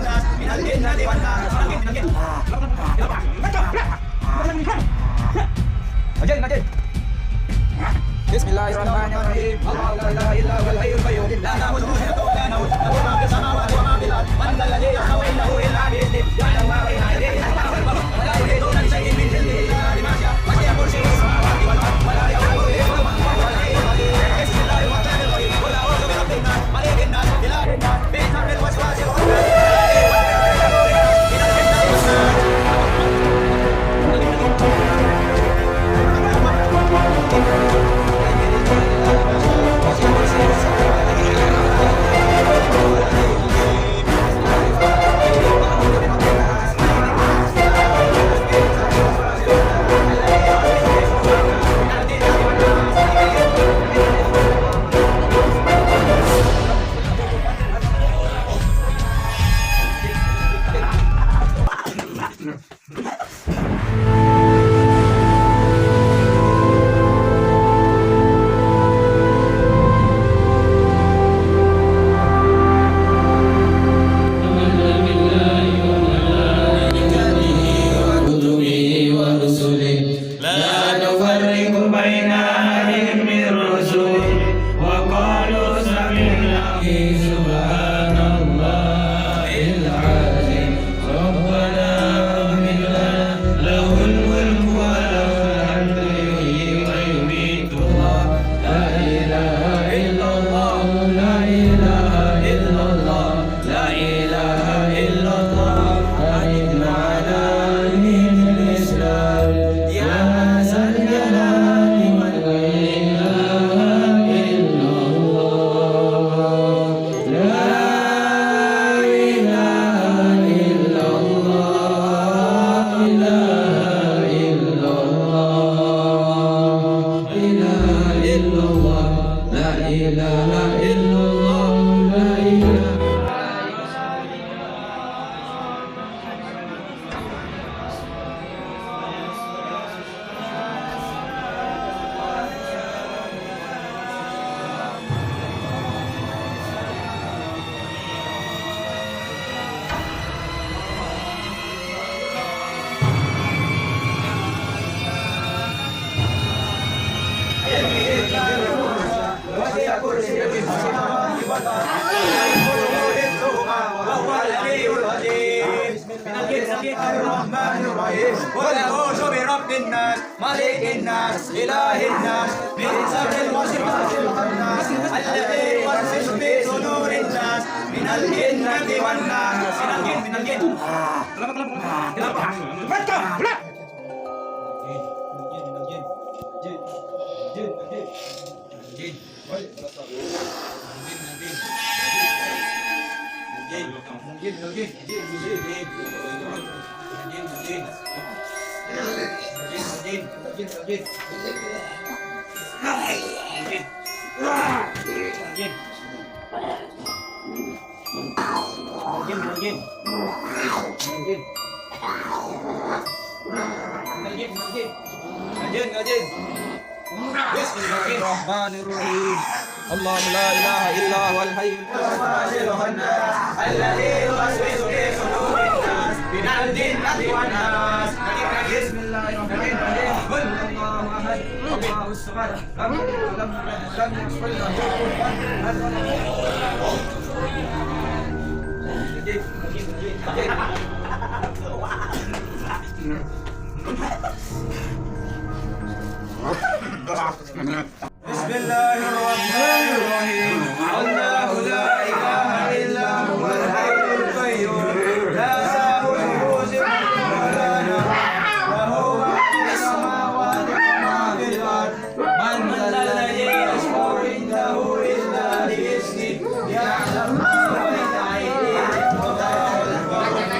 الناس من الجنة والناس بسم الله الرحمن الرحيم الله لا اله الا هو الحي القيوم لا تاخذه سنه ولا نوم له ما في السماوات وما في الارض من ذا الذي يشفع عنده الا باذنه يعلم ما بين ايديهم وما خلفهم ولا يحيطون بشيء من علمه الا بما شاء وسع كرسيه السماوات والارض ولا يؤوده حفظهما وهو العلي العظيم بسم الله الرحمن الرحيم قل اعوذ برب الناس ملك الناس اله الناس من شر الوسواس الرحمن الرحيم قل اعوذ برب الناس ملك الناس اله الناس من شر الوسواس الخناس الذي يوسوس في صدور الناس من الجنة والناس من الجن بسم الله الرحمن الرحيم الله لا اله الا هو الحي القيوم الذي يوسوس في صدور الناس من الجنة والناس بسم الله الرحمن الرحيم قل الله احد الله الصمد لم يلد ولم يكن له كفوا احد. بسم الله الرحمن الرحيم الله لا اله الا هو الحي القيوم لا تأخذه سنة ولا نوم له ما في السماوات وما في الارض من ذا الذي يشفع عنده الا باذنه يعلم ما بين ايديهم وما خلفهم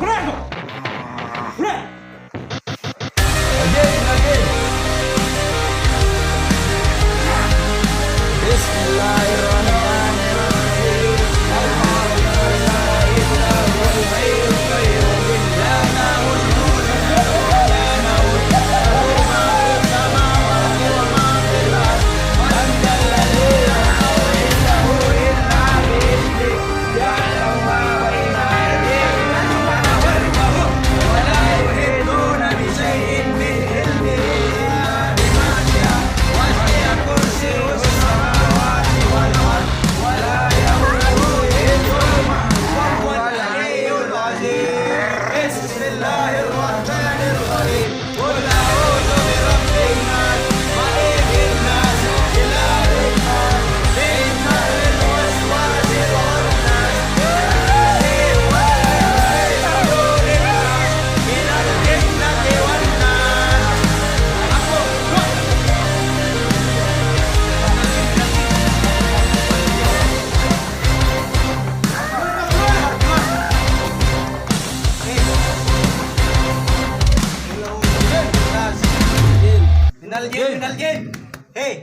Again. Bismillahirrahmanirrahim. Allah la ilaha illa huwal hayyul qayyum. La ta'khudhuhu sinatun wa la nawm. Lahu ma fis samawati wa ma fil ard. Man dhal ladzi yashfa'u indahu illa bi'idhnihi. Ya'lamu ma bayna aydihim wa ma khalfahum. Wa la yuhituna bi shay'in min ilmihi illa bima sha'a. Wasi'a kursiyyuhu as-samawati wal ard. Wa la yahuduhu hifdhuhuma. Wa huwal 'aliyyul 'azim. Bismillahir-rahmanir rahim. Qul a'udhu bi rabbin nas, malikin nas, ilahin nas, min sharril waswasil khannas, alladhi yuwaswisu fi sudurin nas, minal jinnati wan nas. Minal jin. Hey.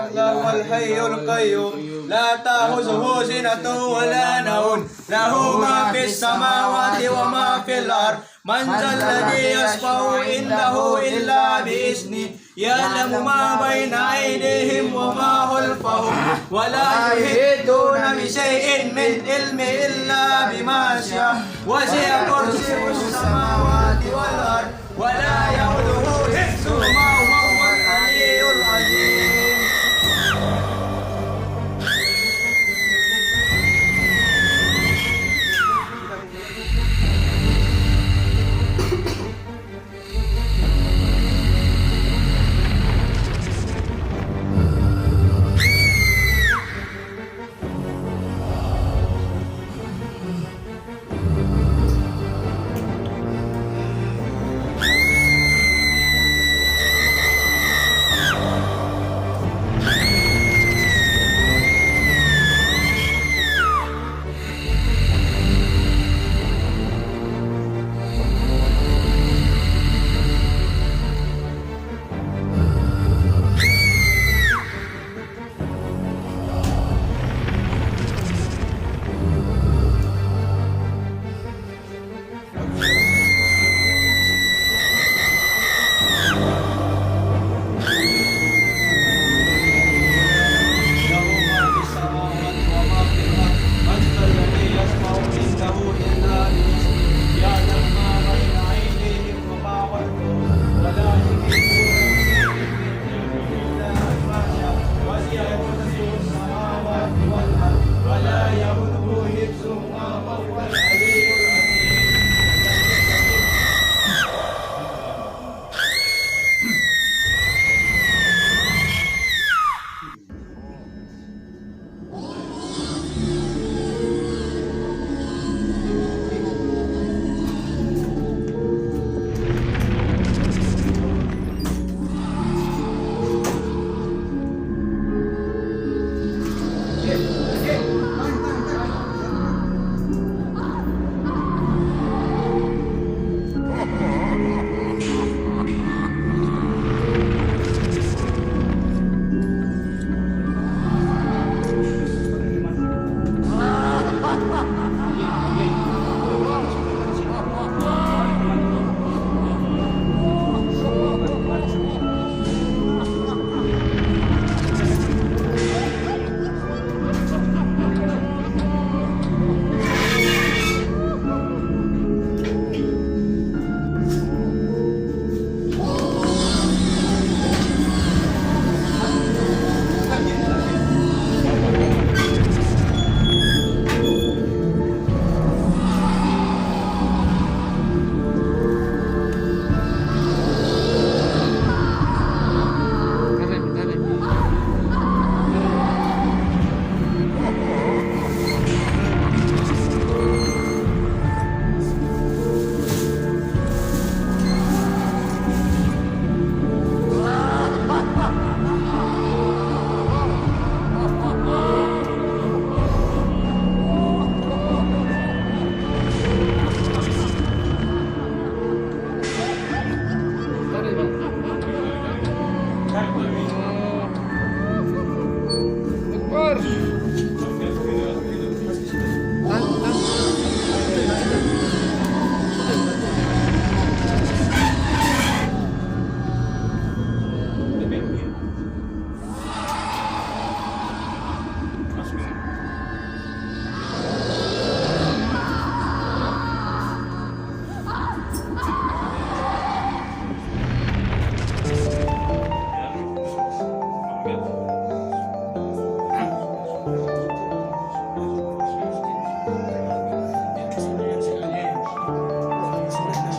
الله الحي القيوم لا تأخذه سنة ولا نوم له ما في السماوات وما في الأرض من ذا الذي يشفع عنده إلا بإذنه يعلم ما بين أيديهم وما خلفهم ولا يحيطون بشيء من علمه إلا بما شاء وسع كرسيه السماوات والأرض ولا يؤوده حفظهما وهو العلي العظيم.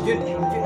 Jun.